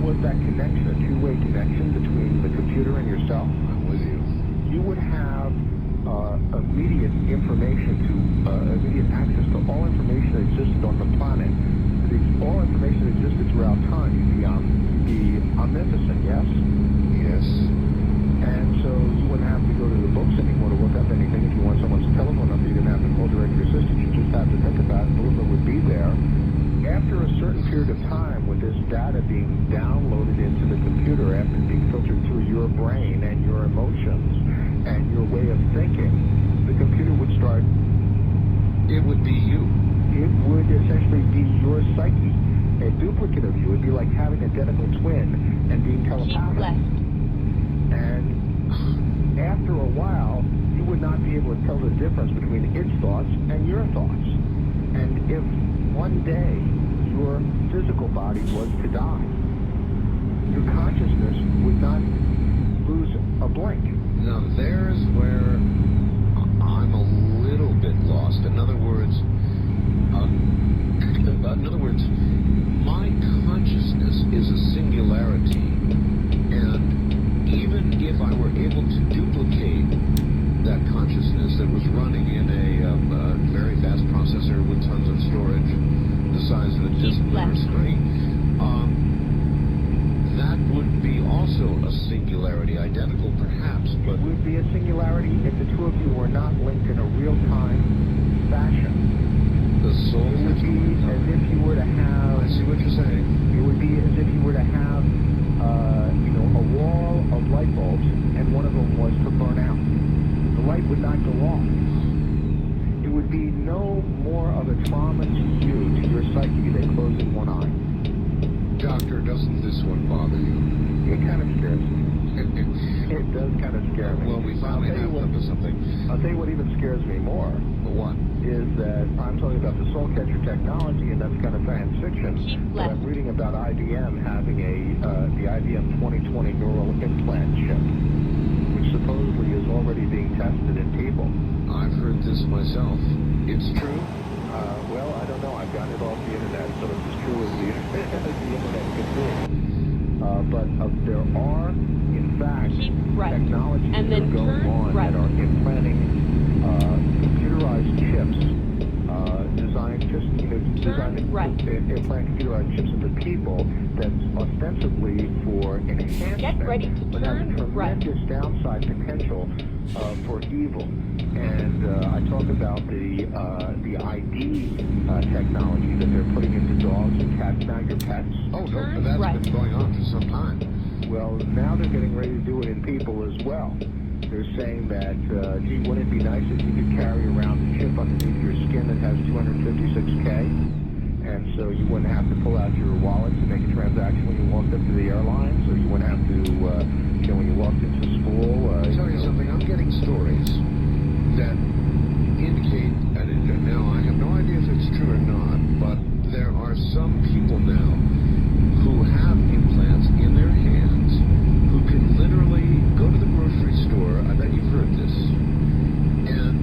was that connection, a two-way connection between the computer and yourself, I'm with you. you would have immediate information immediate access to all information that existed on the planet. All information that existed throughout time. You'd be omnipotent, yes? Yes. And so you wouldn't have to go to the books anymore to look up anything. If you want someone's telephone number, you didn't have to call direct your assistant. You just have to think about it. Boom, it would be there. After a certain period of time, with this data being downloaded into the computer, after being filtered through your brain and your emotions and your way of thinking, the computer would start... It would be you. It would essentially be your psyche, a duplicate of you. It would be like having an identical twin and being telepathic. And after a while, you would not be able to tell the difference between its thoughts and your thoughts. And if one day your physical body was to die, your consciousness would not lose a blink. Now there's where I'm a little bit lost. In other words, my consciousness is a singularity, and even if I were able to duplicate that consciousness that was running in a very fast processor with tons of storage, the size of a display screen, that would be also a singularity, identical perhaps, but... It would be a singularity if the two of you were not linked in a real-time fashion. The soul... It would be as if you were to have... I see what you're saying. It would be as if you were to have, a wall of light bulbs, and one of them was to burn out. The light would not go off. It would be no more of a trauma to you, to your psyche, than closing one eye. Doctor, doesn't this one bother you? It kind of scares me. It does kind of scare me. Well, we finally have up to something. I'll tell you what even scares me more. What? Is that I'm talking about the soul catcher technology, and that's kind of science fiction. But I'm reading about IBM having the IBM 2020 neural implant chip, which supposedly is already being tested in people. I've heard this myself. It's true? Well, I don't know. I've gotten it off the internet, so it's as true as the internet can be. But there are, in fact, technologies that are going on that are implanting computerized chips, designed to implant computerized chips into people that's ostensibly for enhancement, but has a tremendous downside potential for evil. And I talk about the ID technology that they're putting into dogs and cats, now your pets. Oh, no, that's been going on for some time. Well, now they're getting ready to do it in people as well. They're saying that, gee, wouldn't it be nice if you could carry around a chip underneath your skin that has 256K? And so you wouldn't have to pull out your wallet to make a transaction when you walked up to the airline, so you wouldn't have to, when you walked into school. I'll tell you something, I'm getting stories that indicate, and now I have no idea if it's true or not, but there are some people now who have implants in their hands who can literally go to the grocery store, I bet you've heard this, and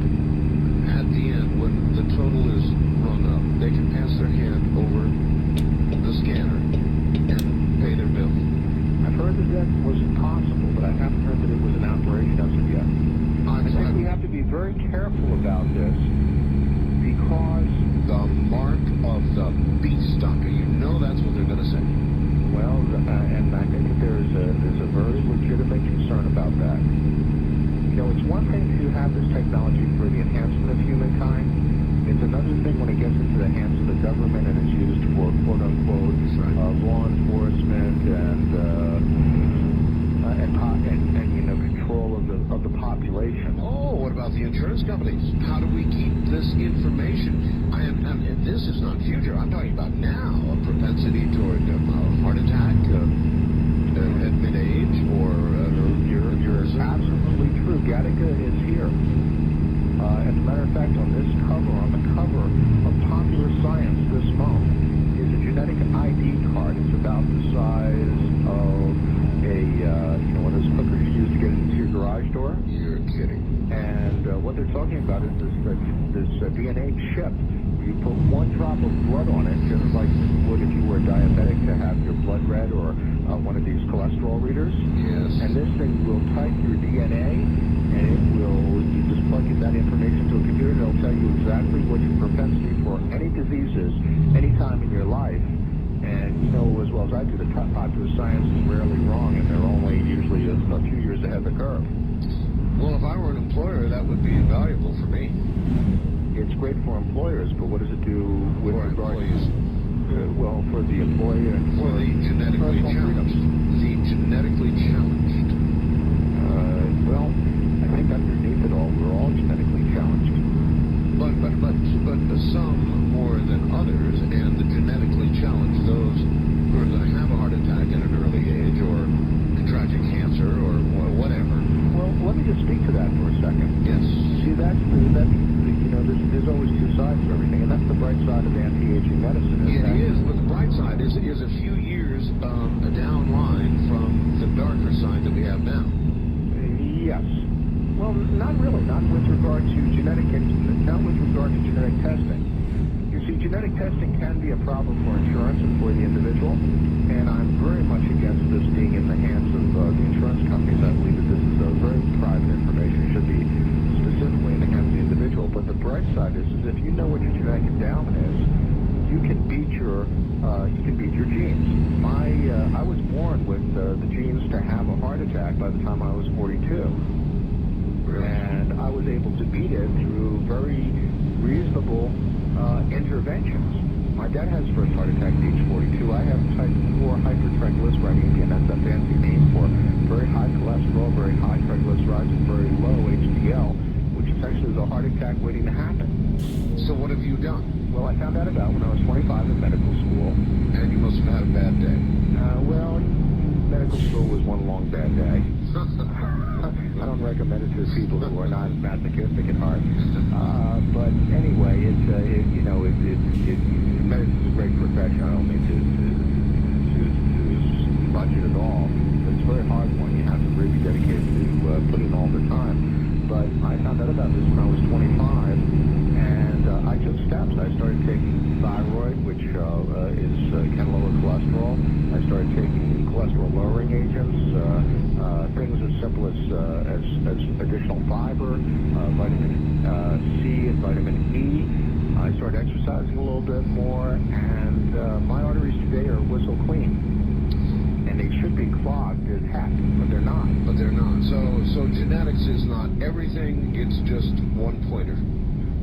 at the end, when the total is rung up, they can pass their hand over the scanner and pay their bill. I've heard that that was possible, but I haven't heard that it was an operation as of yet. I think we have to be very careful about this because the mark of the beast, doctor, you know that's what they're going to say. Well, and I think that there's a very legitimate concern about that. It's one thing to have this technology for the enhancement of humankind. It's another thing when it gets into the hands of the government and it's used for quote-unquote law enforcement and control of the population. Oh, what about the insurance companies? How do we keep this information? And this is not future. I'm talking about now. A propensity toward a heart attack at mid-age, or you're absolutely true. Gattaca is here. As a matter of fact, on the cover of Popular Science this month is a genetic ID card. It's about the size of one of those hookers you use to get into your garage door. You're kidding. And what they're talking about is this DNA chip. You put one drop of blood on it, just like you would if you were diabetic to have your blood read, or cholesterol readers. Yes. And this thing will type your DNA, and it will, you just plug that information into a computer, and it'll tell you exactly what your propensity for any disease is, any time in your life. And you know as well as I do, the popular science is rarely wrong, and they're only usually a few years ahead of the curve. Well, if I were an employer, that would be invaluable for me. It's great for employers, but what does it do with For regard employees. well, for the employer and For the genetically challenged. The genetically challenged. Well, I think underneath it all, we're all genetically challenged. But some more than others, and the genetically challenged, those who are going to have a heart attack at an early age, or contracting cancer, or whatever. Well, let me just speak to that for a second. Yes. See, there's always two sides to everything, and that's the bright side of anti-aging medicine. It is, but the bright side is a few years down line from the darker side that we have now. Yes. Well, not really. Not with regard to genetic testing. You see, genetic testing can be a problem for insurance and for the individual, and I'm very much against this being in the hands of the insurance companies. I believe that this is a very private information. It should be specifically in the hands of the individual. But the bright side is if you know what your genetic endowment is, you can beat your genes. I was born with the genes to have a heart attack by the time I was 42. Really? And I was able to beat it through very reasonable interventions. My dad has first heart attack at age 42. I have type 4 hypertriglyceridemia, and that's a fancy name for very high cholesterol, very high triglycerides, and very low HDL, which essentially is a heart attack waiting to happen. So what have you done? Well, I found out about when I was 25 in medical school. And you must have had a bad day. Well, medical school was one long bad day. I don't recommend it to people who are not masochistic at heart. But anyway, medicine is a great profession. I don't mean to smudge it at all. But it's a very hard one. You have to really be dedicated to put in all the time. But I found out about this when I was 25, and I took steps. I started taking thyroid, which can lower cholesterol. I started taking cholesterol-lowering agents, things as simple as additional fiber, vitamin C and vitamin E. I started exercising a little bit more, and my arteries today are whistle clean. And they should be clogged as heck, but they're not. But they're not. So genetics is not everything, it's just one pointer.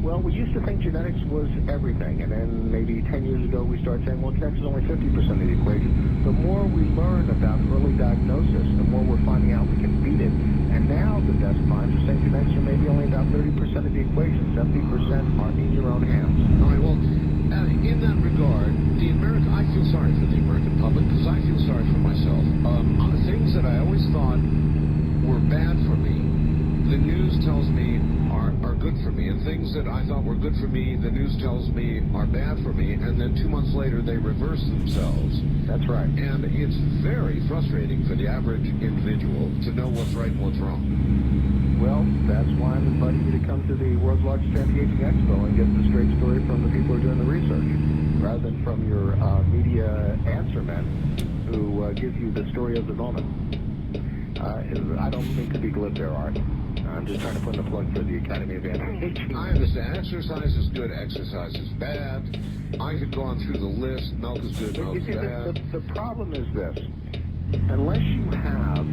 Well, we used to think genetics was everything, and then maybe 10 years ago we started saying, well, genetics is only 50% of the equation. The more we learn about early diagnosis, the more we're finding out we can beat it. And now the best times are saying genetics are maybe only about 30% of the equation. 70% are in your own hands. All right, well, in that regard, I feel sorry for the American public, because I feel sorry for myself. Things that I always thought were bad for me, the news tells me are good for me, and things that I thought were good for me, the news tells me are bad for me, and then 2 months later they reverse themselves. That's right. And it's very frustrating for the average individual to know what's right and what's wrong. Well, that's why I'm inviting you to come to the world's largest anti-aging expo and get the straight story from the people who are doing the research, rather than from your media answer men who give you the story of the moment. I don't mean to be glib there, Art. I'm just trying to put in a plug for the Academy of Anti-Aging. I understand. Exercise is good. Exercise is bad. I could go on through the list. Milk is good. Milk is bad. The problem is this. Unless you have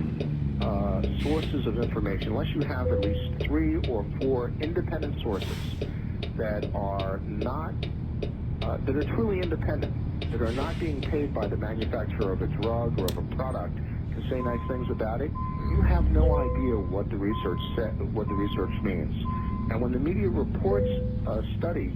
sources of information, unless you have at least 3 or 4 independent sources that are not, that are truly independent, that are not being paid by the manufacturer of a drug or of a product to say nice things about it, you have no idea what the research means. And when the media reports a study,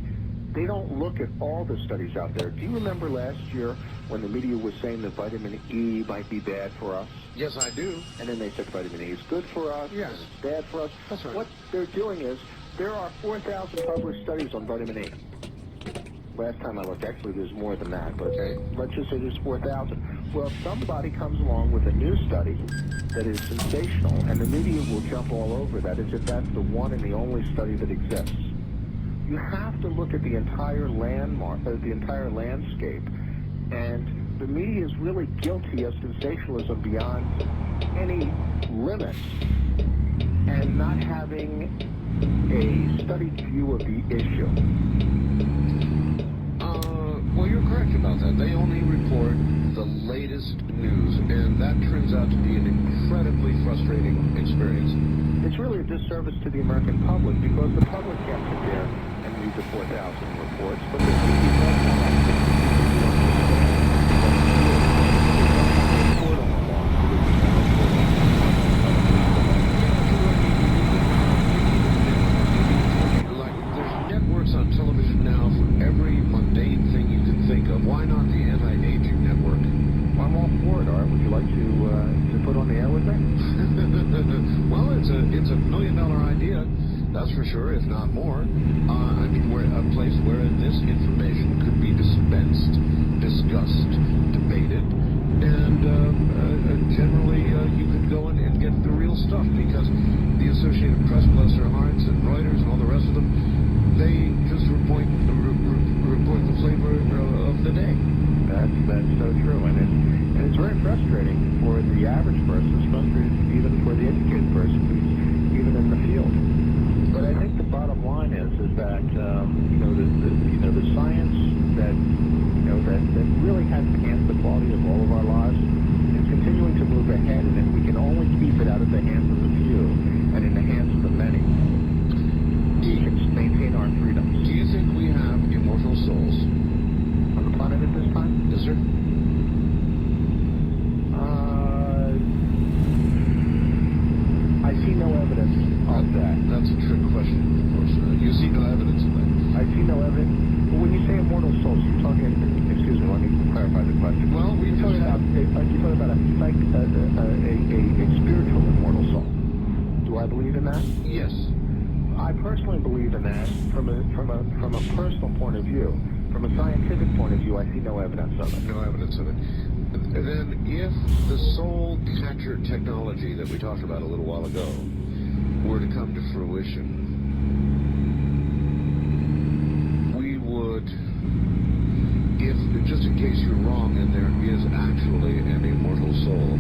they don't look at all the studies out there. Do you remember last year when the media was saying that vitamin E might be bad for us? Yes, I do. And then they said vitamin E is good for us, yes, and it's bad for us. That's right. What they're doing is, there are 4,000 published studies on vitamin E. Last time I looked, actually there's more than that, but let's just say there's 4,000. Well, somebody comes along with a new study that is sensational, and the media will jump all over that as if that's the one and the only study that exists. You have to look at the entire landscape, and The media is really guilty of sensationalism beyond any limits and not having a studied view of the issue. Well, you're correct about that. They only report the latest news, and that turns out to be an incredibly frustrating experience. It's really a disservice to the American public because the public can't sit there and read the 4,000 reports, but the media does have access to report on the law. Like, there's networks on television now for every mundane thing you can think of. Why not the Anti-Aging Network? Well, I'm all for it, Art. Would you like to put on the air with me? Well, it's a $1 million idea, that's for sure, if not more. I mean, we're a place where this information could be dispensed, discussed, debated, and generally you could go in and get the real stuff, because the Associated Press, bless their hearts, and Reuters and all the rest of them, they just report the flavor of the day. That's so true, and it's very frustrating for the average person. It's frustrating even for the educated person who's even in the field. But I think the bottom line is that the science that that really has enhanced the quality of all of our lives is continuing to move ahead, and if we can only keep it out of the hands of the few and in the hands of the many, we can maintain our freedoms. Do you think we have immortal souls On the planet at this time? Yes, sir. I see no evidence of that. That's a trick question, of course. You see no evidence of that. I see no evidence. But when you say immortal souls, you're talking. Excuse me. Let me clarify the question. Well, you're talking about a spiritual immortal soul. Do I believe in that? Yes. I personally believe in that from a personal point of view. From a scientific point of view, I see no evidence of it. No evidence of it. Then, if the soul catcher technology that we talked about a little while ago were to come to fruition, we would, if, just in case you're wrong and there is actually an immortal soul,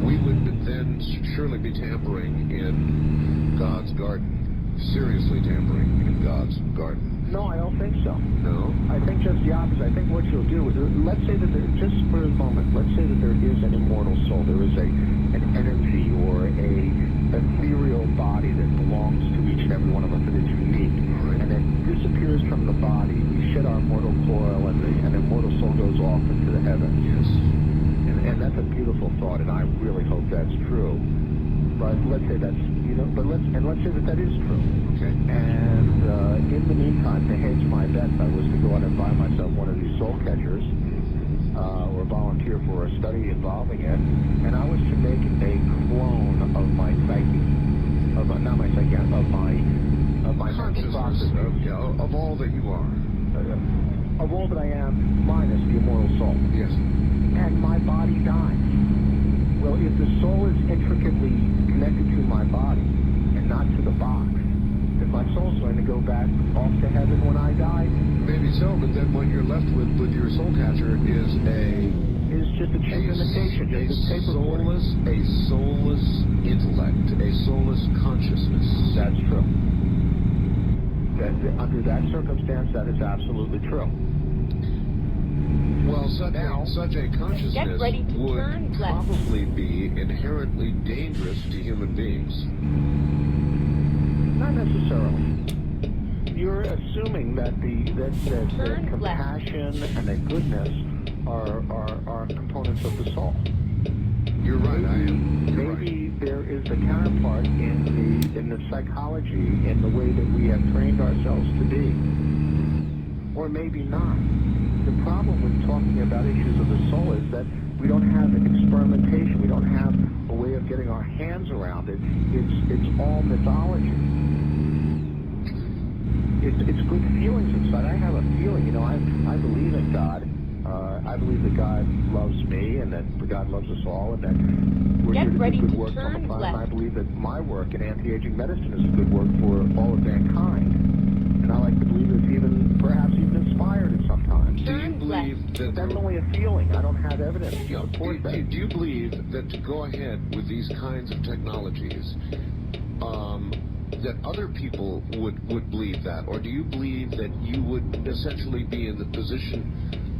we would then surely be tampering in God's garden. Seriously tampering in God's garden. No, I don't think so. No? I think just the opposite. I think what you'll do is, let's say that just for a moment, let's say that there is an immortal soul. There is an energy or a ethereal body that belongs to each and every one of us that is unique. Right. And it disappears from the body. We shed our mortal coil and the immortal soul goes off into the heavens. Yes. And that's a beautiful thought, and I really hope that's true. But let's say that's, let's say that is true. Okay. And in the meantime, to hedge my bets, I was to go out and buy myself one of these soul catchers, or volunteer for a study involving it, and I was to make a clone of my psyche, of my mental processes, of all that you are. Of all that I am, minus the immortal soul. Yes. And my body dies. Well, if the soul is intricately connected to my body and not to the box, if my soul's going to go back off to heaven when I die, Maybe so, but then what you're left with your soul catcher is just a cheap imitation, just a tape recording. a soulless intellect, a soulless consciousness. That's true. Under that circumstance, that is absolutely true. Well, such a consciousness would probably be inherently dangerous to human beings. Not necessarily. You're assuming that the compassion and the goodness are components of the soul. You're right. Maybe there is the counterpart in the psychology, in the way that we have trained ourselves to be, or maybe not. The problem with talking about issues of the soul is that we don't have experimentation. We don't have a way of getting our hands around it. It's all mythology. It's good feelings inside. I have a feeling, I believe in God. I believe that God loves me and that God loves us all and that we're here to do good work on the planet. I believe that my work in anti-aging medicine is a good work for all of mankind. And I like to believe it's perhaps even inspired at some time. do you believe that that's only a feeling? I don't have evidence to support that. Do you believe that to go ahead with these kinds of technologies, that other people would believe that, or do you believe that you would essentially be in the position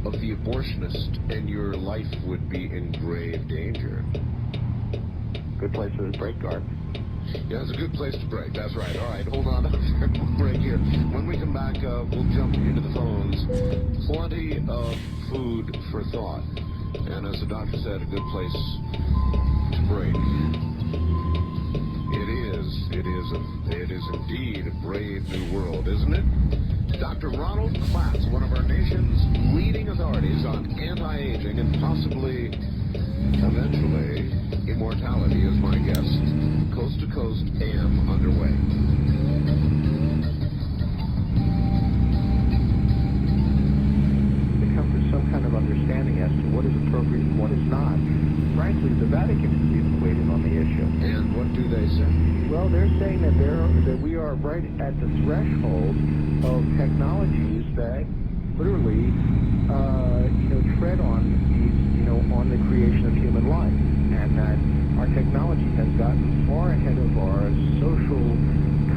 of the abortionist and your life would be in grave danger? Good place for the break, Garth. Yeah, it's a good place to break. That's right. All right, hold on for a break here. When we come back, we'll jump into the phones. Plenty of food for thought. And as the doctor said, a good place to break. It is indeed a brave new world, isn't it? Dr. Ronald Klatz, one of our nation's leading authorities on anti-aging and possibly, eventually, immortality, is my guest. Coast to Coast AM underway. To come to some kind of understanding as to what is appropriate and what is not. Frankly, the Vatican is even waiting on the issue. And what do they say? Well, they're saying that we are right at the threshold of technologies that literally, tread on these, on the creation of human life, and that our technology has gotten far ahead of our social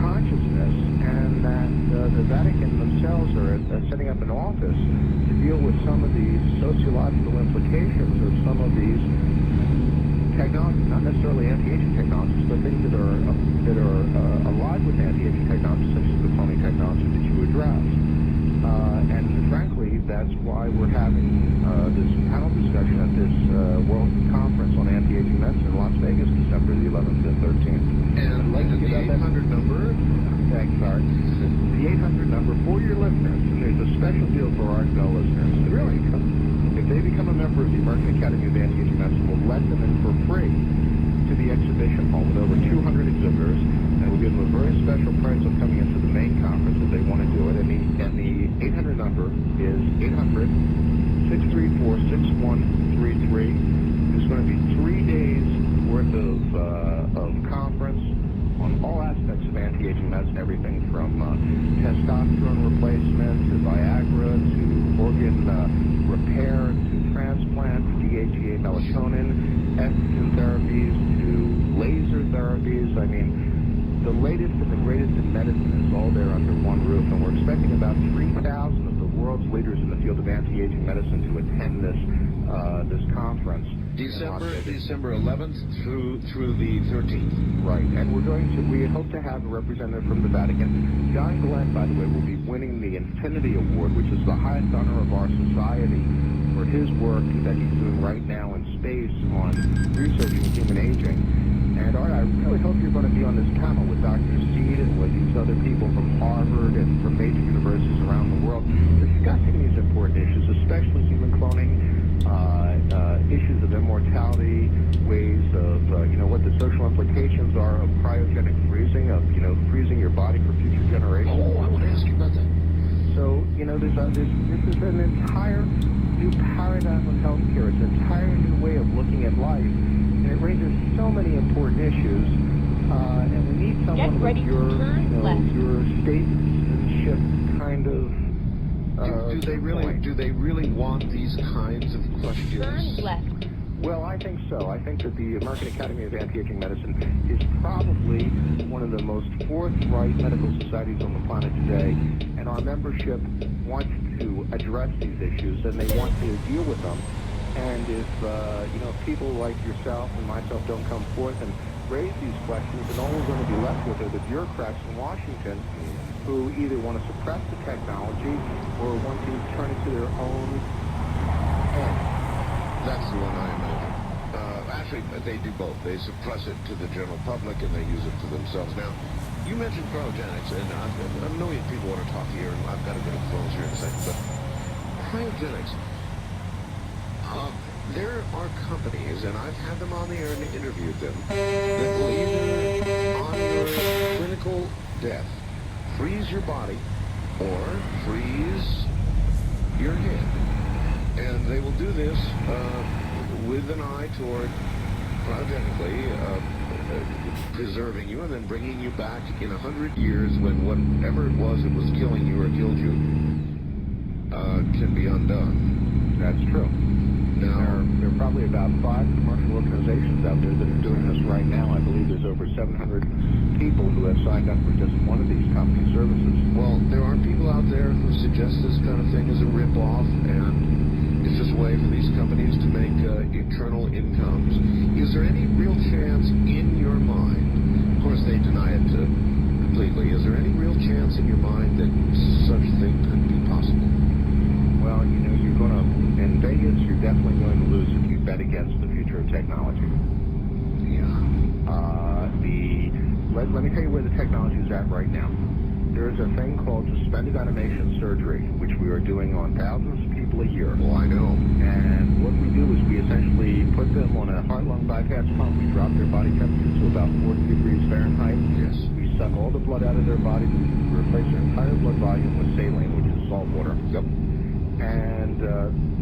consciousness, and that the Vatican themselves are setting up an office to deal with some of these sociological implications of some of these technologies, not necessarily anti-aging technologies, but things that are allied with anti-aging technologies, such as the cloning technology that you addressed. And frankly, that's why we're having this panel discussion at this World Conference on Anti-Aging Medicine in Las Vegas, December the 11th and 13th. And I'd like to the 800 number. Thanks, Art. The 800 number for your listeners, and there's a special deal for our Bell listeners. Really, if they become a member of the American Academy of Anti-Aging Medicine, we'll let them in for free to the exhibition hall with over 200 exhibitors, and we'll give them a very special price of coming into the main conference if they want to do it. And the 800 number is 800-634-6133. There's going to be 3 days worth of conference on all aspects of anti-aging medicine, everything from testosterone replacement to Viagra to organ repair to transplant to DHEA melatonin, estrogen therapies to laser therapies. I mean, the latest and the greatest in medicine is all there under one roof, and we're expecting about 3,000 of the world's leaders in the field of anti-aging medicine to attend this conference. December 11th through the 13th. Right, and we hope to have a representative from the Vatican. John Glenn, by the way, will be winning the Infinity Award, which is the highest honor of our society, for his work that he's doing right now in space on researching human aging. And Art, I really hope you're going to be on this panel with Dr. Seed and with these other people from Harvard and from major universities around the world discussing these important issues, especially human cloning, issues of immortality, ways of, what the social implications are of cryogenic freezing, of, freezing your body for future generations. Oh, I want to ask you about that. So, this is an entire new paradigm of healthcare. It's an entire new way of looking at life. And it raises so many important issues. And we need someone with your statesmanship kind of do they really want these kinds of questions? Turn left. Well, I think so. I think that the American Academy of Anti-Aging Medicine is probably one of the most forthright medical societies on the planet today, and our membership wants to address these issues, and they want to deal with them. And if people like yourself and myself don't come forth and raise these questions, then all we're going to be left with are the bureaucrats in Washington who either want to suppress the technology or want to turn it to their own end. That's the one I imagine. Actually, they do both. They suppress it to the general public and they use it for themselves. Now, you mentioned cryogenics, and a million people want to talk here, and I've got to go to the phones here in a second, but cryogenics, there are companies, and I've had them on the air and interviewed them, that will either, on your clinical death, freeze your body or freeze your head. And they will do this with an eye toward cryogenically preserving you and then bringing you back in 100 years when whatever it was that was killing you or killed you can be undone. That's true. Now, there are probably about 5 commercial organizations out there that are doing this right now. I believe there's over 700 people who have signed up for just one of these company services. well, there are people out there who suggest this kind of thing is a rip-off, and it's just a way for these companies to make eternal incomes. Is there any real chance in your mind, of course they deny it completely, is there any real chance in your mind that such a thing could be possible? Well, you know, you're going to, in Vegas, you're definitely going to lose if you bet against the future of technology. Yeah. Let me tell you where the technology is at right now. There is a thing called suspended animation surgery, which we are doing on thousands of people a year. Oh, I know. And what we do is we essentially put them on a heart-lung bypass pump. We drop their body temperature to about 40 degrees Fahrenheit. Yes. We suck all the blood out of their body. We replace their entire blood volume with saline, which is salt water. Yep. And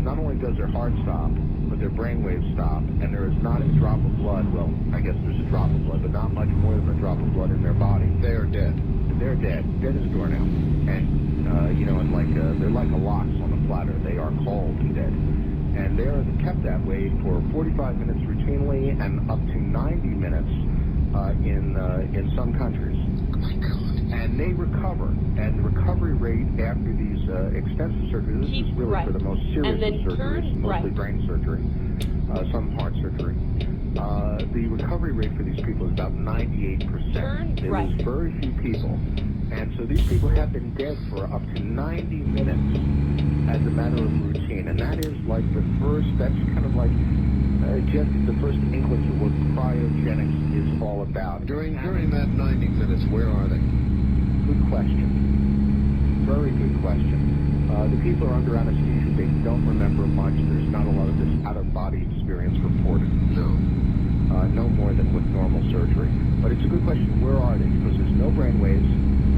not only does their heart stop, but their brain waves stop, and there is not a drop of blood. Well, I guess there's a drop of blood, but not much more than a drop of blood in their body. They are dead. They're dead. Dead as a doornail. And, you know, and they're like a lox on a platter. They are cold and dead. And they're kept that way for 45 minutes routinely and up to 90 minutes in some countries. Oh, my God. And they recover. And the recovery rate after these extensive surgeries, this is really for the most serious of surgeries, mostly brain surgery, some heart surgery. The recovery rate for these people is about 98%. They lose very few people. And so these people have been dead for up to 90 minutes as a matter of routine. And that is like that's kind of like just the first inklings of what cryogenics is all about. During that 90 minutes, where are they? Good question. Very good question. The people are under anesthesia. They don't remember much. There's not a lot of this out-of-body experience reported. No. No more than with normal surgery. But it's a good question. Where are they? Because there's no brain waves.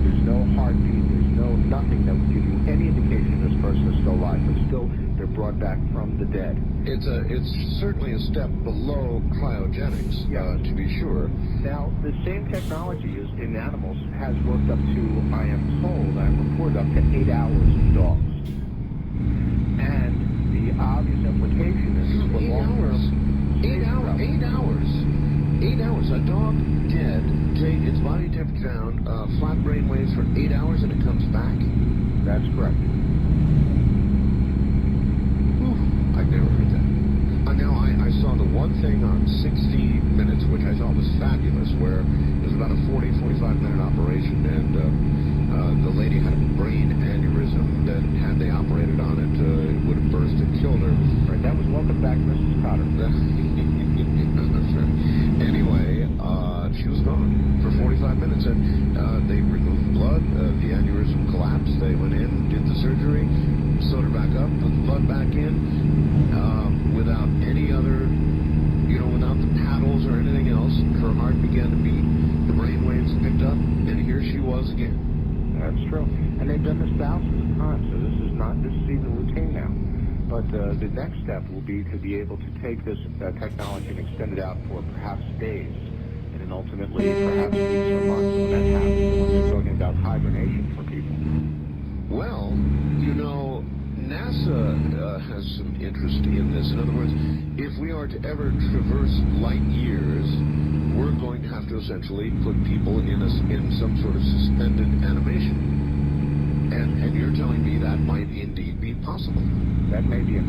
There's no heartbeat. There's no nothing that would give you any indication this person is still alive. But still, they're brought back from the dead. It's certainly a step below cryogenics, to be sure. Now, the same technology is in animals has worked up to, I am told, I'm reported up to 8 hours in dogs. And the obvious implication is for 8 hours. 8 hours. 8 hours. 8 hours. A dog dead, its body temperature down, flat brain waves for 8 hours, and it comes back? That's correct. Whew, I've never heard that. Now, I saw the one thing on 60 Minutes, which I thought was fabulous, where it was about a 40, 45-minute operation, and the lady had a brain aneurysm that, had they operated on it, it would have burst and killed her. Right, that was Welcome Back, Mrs. Cotter. That's right. Anyway, she was gone for 45 minutes, and they removed the blood. The aneurysm collapsed. They went in, did the surgery, sewed her back up, put the blood back in, without any other, without the paddles or anything else. Her heart began to beat. The brain waves picked up, and here she was again. That's true. And they've done this thousands of times, so this is even routine now. But the next step will be to be able to take this technology and extend it out for perhaps days, and then ultimately perhaps weeks or months when that happens, when they're talking about hibernation for people. Well, NASA has some interest in this. In other words, if we are to ever traverse light years, we're going to have to essentially put people in some sort of suspended animation. And you're telling me that might indeed be possible. That may be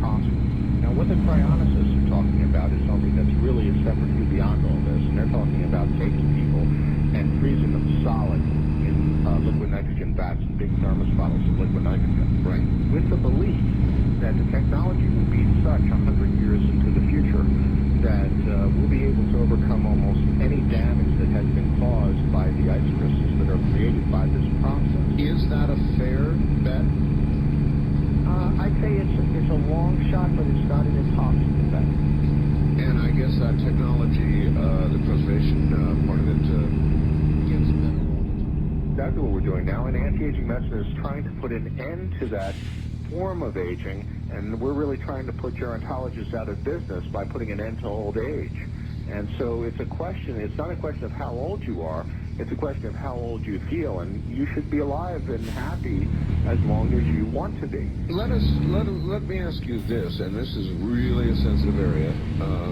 possible. Now, what the cryonicists are talking about is something that's really a separate view beyond all this, and they're talking about taking people and freezing them solid in liquid nitrogen vats and big thermos bottles of liquid nitrogen. Right. With the belief that the technology will be such 100 years into the future that we'll be able to overcome almost any damage that has been caused by the ice crystals that are created by this process. Is that a fair bet? I'd say it's a long shot, but it's not an impossible bet. And I guess that technology, the preservation part of it, gets better. Exactly what we're doing now, and anti-aging medicine is trying to put an end to that form of aging, and we're really trying to put gerontologists out of business by putting an end to old age. And so it's not a question of how old you are, It's a question of how old you feel, and you should be alive and happy as long as you want to be. Let me ask you this, and this is really a sensitive area.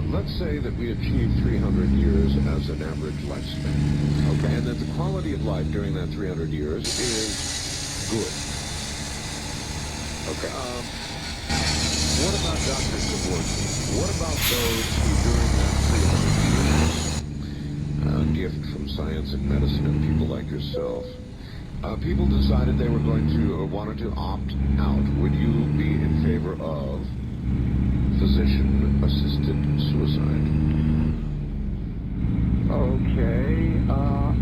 Let's say that we achieve 300 years as an average lifespan. Okay. And that the quality of life during that 300 years is good. Okay. What about doctors divorcing? What about those who during that 300 years, gift from science and medicine and people like yourself, people decided they were going to or wanted to opt out? Would you be in favor of physician-assisted suicide? Okay.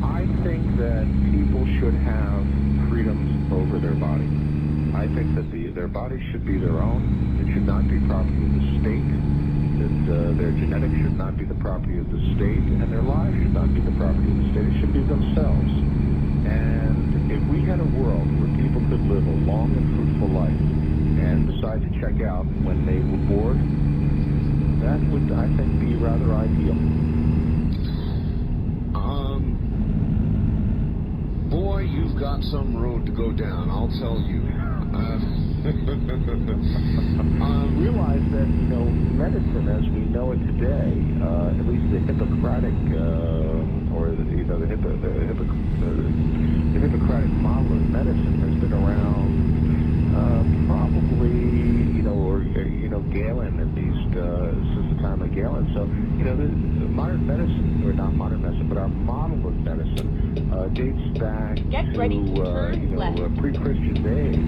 I think that people should have freedoms over their body. I think that their body should be their own. It should not be property of the state. That their genetics should not be the property of the state, and their lives should not be the property of the state. It should be themselves. And if we had a world where people could live a long and fruitful life and decide to check out when they were bored, that would, I think, be rather ideal. Boy, you've got some road to go down, I'll tell you. Realize that, medicine as we know it today, at least the Hippocratic, the Hippocratic model of medicine has been around probably, Galen, at least, since the time of Galen. So, the modern medicine, or not modern medicine, but our model of medicine dates back to pre-Christian days,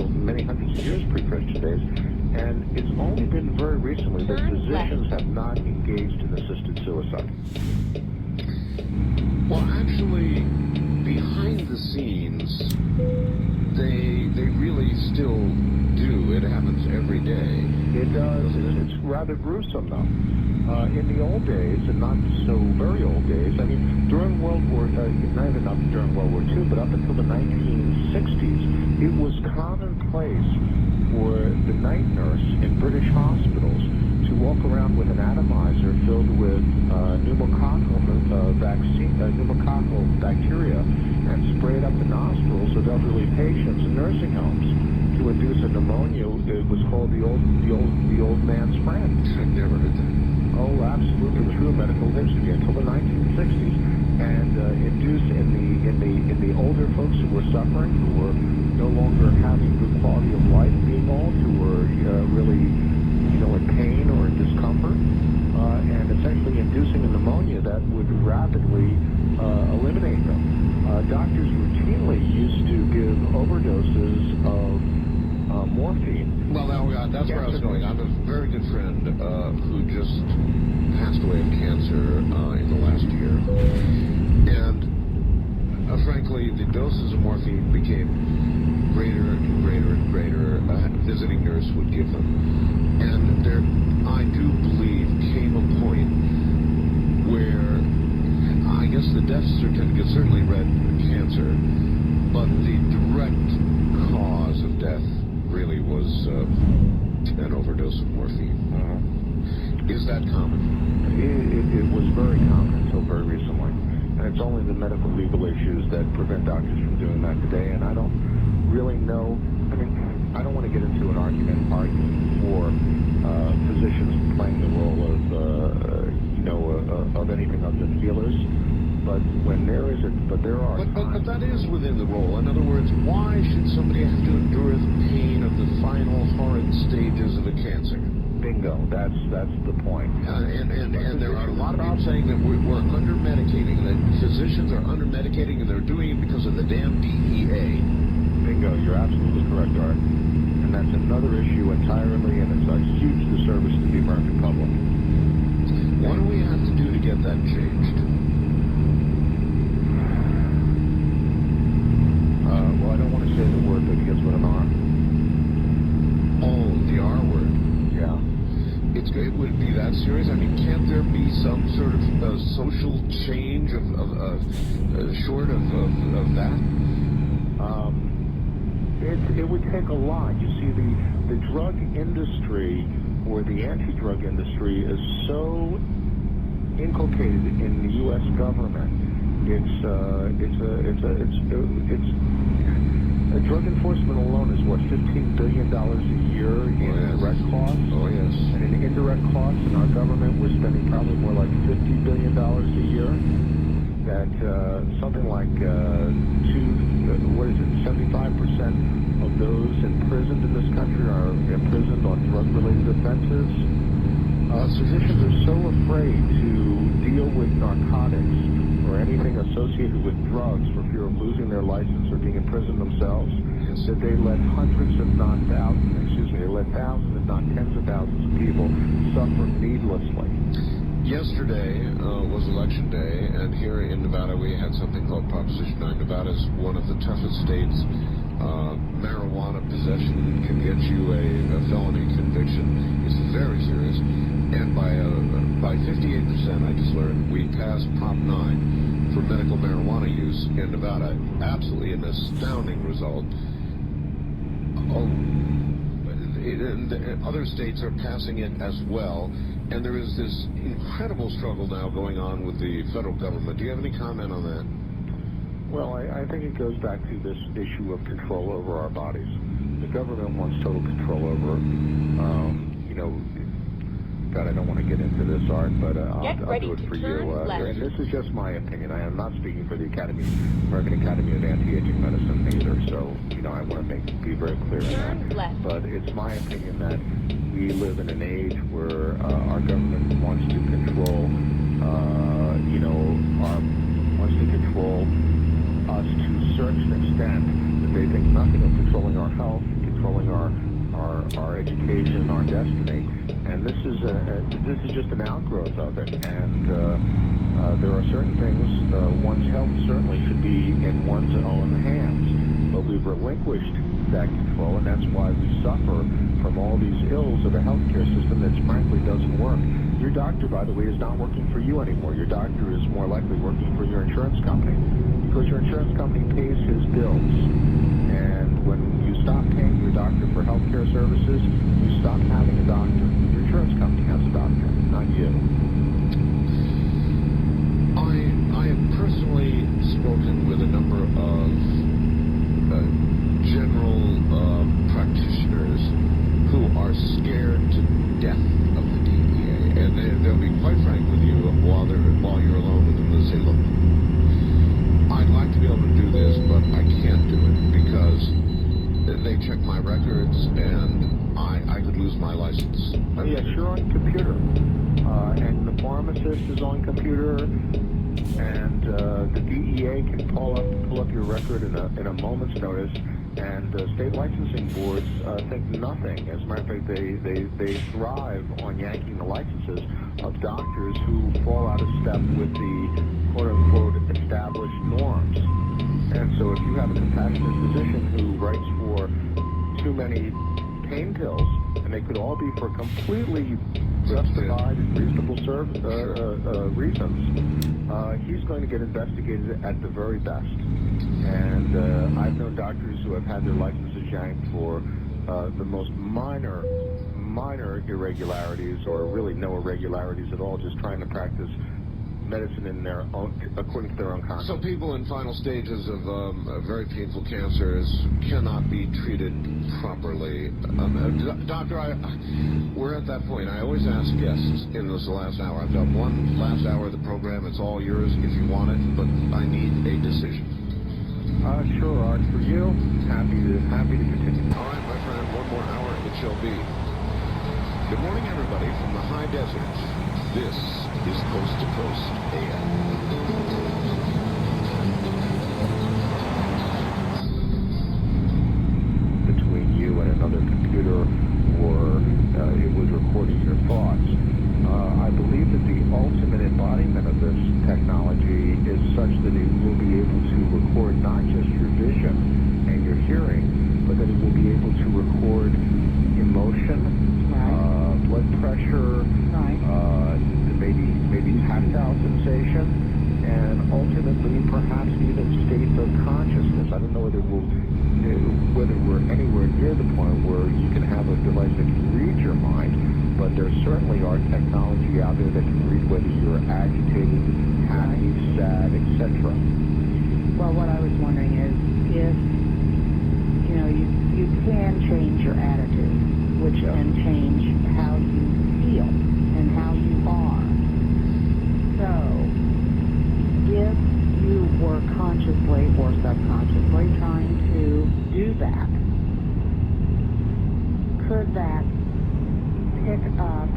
many hundreds of years pre-Christian days. And it's only been very recently that physicians have not engaged in assisted suicide. Well, actually, behind the scenes, they really still do. It happens every day. It does. It's rather gruesome, though. In the old days, and not so very old days, I mean, during World War, not during World War II, but up until the 1960s, it was commonplace for the night nurse in British hospitals to walk around with an atomizer filled with pneumococcal bacteria and spray it up the nostrils of elderly patients in nursing homes to induce a pneumonia. It was called the old man's friend. I never heard that. Oh, absolutely true medical history until the 1960s, and induce in the older folks who were suffering, who were no longer having good quality of life, being old, who were really, in pain or in discomfort, and essentially inducing a pneumonia that would rapidly eliminate them. Doctors routinely used to give overdoses of morphine. Well, now, that's where I was going. I have a very good friend who just passed away of cancer in the last year. And frankly, the doses of morphine became greater and greater and greater. A visiting nurse would give them. And there, I do believe, came a point where I guess the death certificate certainly read cancer, but the direct cause of death really was an overdose of morphine. Is that common? It was very common until very recently. And it's only the medical legal issues that prevent doctors from doing that today. And I don't really know. I mean, I don't want to get into an arguing for physicians playing the role of anything other than healers. But when there are. But that is within the role. In other words, why should somebody have to endure the pain of the final horrid stages of a cancer? Bingo. That's the point. And there are a lot of people saying that we're under-medicating, that physicians are under-medicating, and they're doing it because of the damn DEA. Bingo. You're absolutely correct, Art. And that's another issue entirely, and it's a huge disservice to the American public. What do we have to do to get that changed? Well, I don't want to say the word that begins with an R. Oh, the R word. Yeah. It would be that serious? I mean, can't there be some sort of social change short of that? It would take a lot. You see, the drug industry or the anti-drug industry is so inculcated in the U.S. government Drug enforcement alone is what, $15 billion a year in direct costs? Oh, yes. And in indirect costs in our government, we're spending probably more like $50 billion a year. That something like 75% of those imprisoned in this country are imprisoned on drug-related offenses. Physicians are so afraid to deal with narcotics or anything associated with drugs for fear of losing their license or being imprisoned themselves, that they let thousands if not tens of thousands of people suffer needlessly. Yesterday was election day, and here in Nevada we had something called Proposition 9. Nevada is one of the toughest states. Marijuana possession can get you a felony conviction. It's very serious. And by 58%, I just learned, we passed Prop 9 for medical marijuana use in Nevada. Absolutely an astounding result. Other states are passing it as well. And there is this incredible struggle now going on with the federal government. Do you have any comment on that? Well, I think it goes back to this issue of control over our bodies. The government wants total control over, God, I don't want to get into this, Art, but I'll do it for you. And this is just my opinion. I am not speaking for the American Academy of Anti-Aging Medicine either, so, I want to be very clear on that. But it's my opinion that we live in an age where our government wants to control, us to such an extent that they think nothing of controlling our health, controlling our education, our destiny, and this is just an outgrowth of it. And there are certain things. One's health certainly should be in one's own hands, but we've relinquished that control, and that's why we suffer from all these ills of a healthcare system that frankly doesn't work. Your doctor, by the way, is not working for you anymore. Your doctor is more likely working for your insurance company, because your insurance company pays his bills. And when you stop paying your doctor for health care services, you stop having a doctor. Your insurance company has a doctor, not you. I have personally spoken with a number of general practitioners who are scared to death of the DEA. And they'll be quite frank with you while you're alone with them. They'll say, look, I'd like to be able to do this, but I can't do it because they check my records and I could lose my license. Yes, you're on computer. And the pharmacist is on computer, and the DEA can pull up your record in a moment's notice. And state licensing boards think nothing. As a matter of fact, they thrive on yanking the licenses of doctors who fall out of step with the quote-unquote established norms. And so if you have a compassionate physician who writes for too many pain pills, and they could all be for completely justified and reasonable reasons, he's going to get investigated at the very best. And I've known doctors who have had their licenses yanked for the most minor irregularities, or really no irregularities at all, just trying to practice medicine in their own, according to their own conscience. So people in final stages of very painful cancers cannot be treated properly. Doctor, we're at that point. I always ask guests in this last hour. I've got one last hour of the program. It's all yours if you want it, but I need a decision. Sure, Art. For you, happy to continue. All right, my friend, one more hour it shall be. Good morning, everybody, from the high desert. This is Coast to Coast AM. Between you and another computer, or it was recording your thoughts. I believe that the ultimate embodiment of this technology is such that it will be able to record not just your vision and your hearing, but that it will be able to record emotion, blood pressure, maybe tactile sensation, and ultimately perhaps even states of consciousness. I don't know whether we're anywhere near the point where you can have a device that can read your mind, but there's certainly are technology out there that can read whether you're agitated, happy, sad, etc. Well, what I was wondering is if, you know, you can change your attitude, which can change how you feel and how you are. So, if you were consciously or subconsciously trying to do that, could that pick up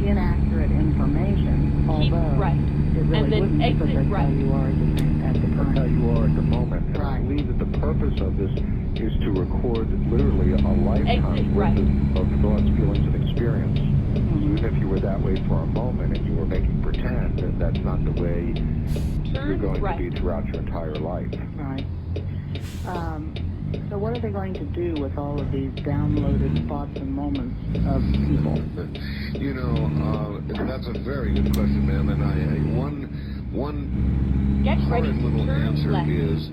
inaccurate information, although it really wouldn't, because that's how you are at the time. That's how you are at the moment. And I believe that the purpose of this is to record literally a lifetime's worth of thoughts, feelings, and experience. So even if you were that way for a moment and you were making pretend, that's not the way you're going to be throughout your entire life. Right. So what are they going to do with all of these downloaded thoughts and moments of people? You know, that's a very good question, ma'am. And one horrid little answer is,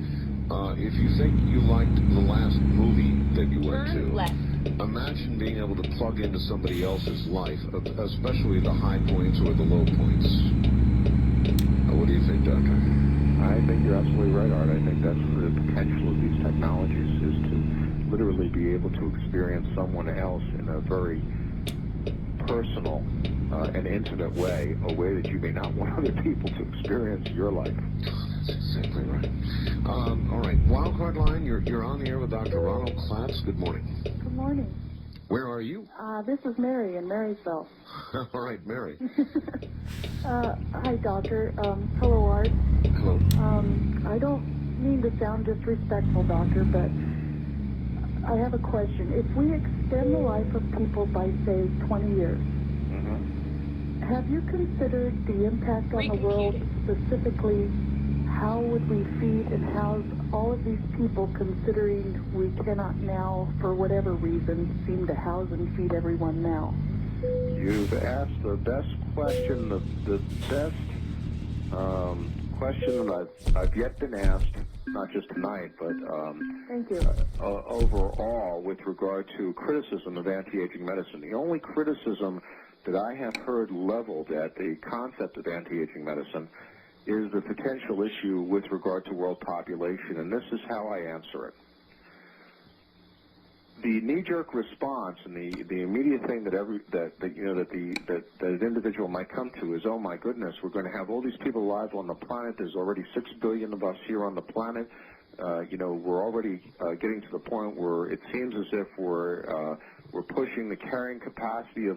if you think you liked the last movie that you went to, imagine being able to plug into somebody else's life, especially the high points or the low points. What do you think, Doctor? I think you're absolutely right, Art. I think that's the potential of these technologies, is to literally be able to experience someone else in a very personal and intimate way, a way that you may not want other people to experience your life. That's exactly right. All right, Wildcard Line, you're on the air with Dr. Ronald Klatz. Good morning. Good morning. Where are you? This is Mary in Marysville. All right, Mary. Hi, Doctor. Hello, Art. Hello. I don't mean to sound disrespectful, Doctor, but I have a question. If we extend the life of people by, say, 20 years, have you considered the impact on the world, specifically how would we feed and house all of these people, considering we cannot now, for whatever reason, seem to house and feed everyone now? You've asked the best question, the best question that I've yet been asked, not just tonight, but Thank you. Overall with regard to criticism of anti-aging medicine. The only criticism that I have heard leveled at the concept of anti-aging medicine is the potential issue with regard to world population, and this is how I answer it. The knee-jerk response and the immediate thing that an individual might come to is, oh my goodness, we're going to have all these people alive on the planet. There's already 6 billion of us here on the planet. We're already getting to the point where it seems as if we're pushing the carrying capacity of